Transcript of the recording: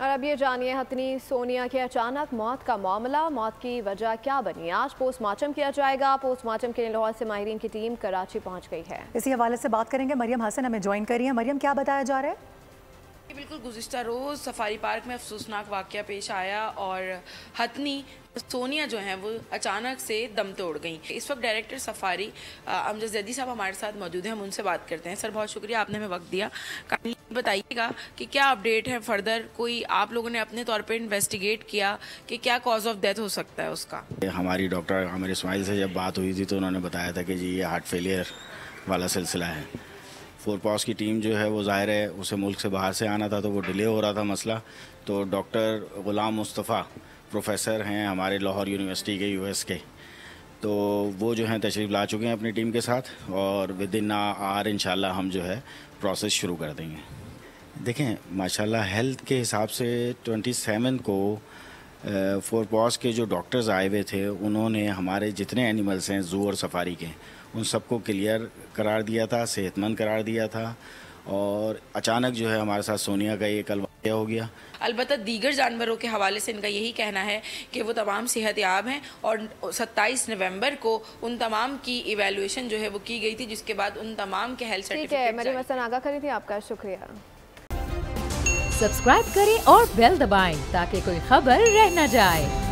اور اب یہ جانیے ہتھنی سونیا کے اچانک موت کا معاملہ، موت کی وجہ کیا بنی؟ آج پوسٹ مارٹم کیا جائے گا۔ پوسٹ مارٹم کے لیے لاہور سے ماہرین کی ٹیم کراچی پہنچ گئی ہے۔ اسی حوالے سے بات کریں گے، مریم حسن ہمیں جوائن کر رہی ہیں۔ مریم، کیا بتایا جا رہا ہے؟ بالکل، گزشتہ روز سفاری پارک میں افسوسناک واقعہ پیش آیا اور ہتھنی سونیا جو ہیں وہ اچانک سے دم توڑ گئیں۔ اس وقت ڈائریکٹر سفاری امجد زیدی صاحب ہمارے ساتھ موجود ہیں، ہم ان سے بات کرتے ہیں۔ سر، بہت شکریہ، آپ نے ہمیں وقت دیا۔ بتائیے گا کہ کیا اپڈیٹ ہے فردر؟ کوئی آپ لوگوں نے اپنے طور پہ انویسٹیگیٹ کیا کہ کیا کاز آف ڈیتھ ہو سکتا ہے اس کا؟ ہماری ڈاکٹر عامر اسماعیل سے جب بات ہوئی تھی تو انہوں نے بتایا تھا کہ جی یہ ہارٹ فیلئر والا سلسلہ ہے۔ فورپاس کی ٹیم جو ہے وہ ظاہر ہے اسے ملک سے باہر سے آنا تھا تو وہ ڈیلے ہو رہا تھا مسئلہ، تو ڈاکٹر غلام مصطفیٰ پروفیسر ہیں ہمارے لاہور یونیورسٹی کے US کے، تو وہ جو ہیں تشریف لا چکے ہیں اپنی ٹیم کے ساتھ، اور ود ان آر انشاءاللہ ہم جو ہے پروسیس شروع کر دیں گے۔ دیکھیں ماشاءاللہ ہیلتھ کے حساب سے 27 کو فورپاس کے جو ڈاکٹرز آئے ہوئے تھے انہوں نے ہمارے جتنے اینیملز ہیں زو اور سفاری کے ان سب کو کلیئر قرار دیا تھا، صحت مند قرار دیا تھا، اور اچانک جو ہے ہمارے ساتھ سونیا کا یہ کل واقعہ ہو گیا۔ البتہ دیگر جانوروں کے حوالے سے ان کا یہی کہنا ہے کہ وہ تمام صحت یاب ہیں، اور 27 نومبر کو ان تمام کی ایویلویشن جو ہے وہ کی گئی تھی، جس کے بعد ان تمام کے ہیلتھ سرٹیفکیٹ ٹھیک ہے، مریم حسن آگاہ کری تھی، آپ کا شکریہ۔ سبسکرائب کریں اور بیل دبائیں تاکہ کوئی خبر رہ نہ جائے۔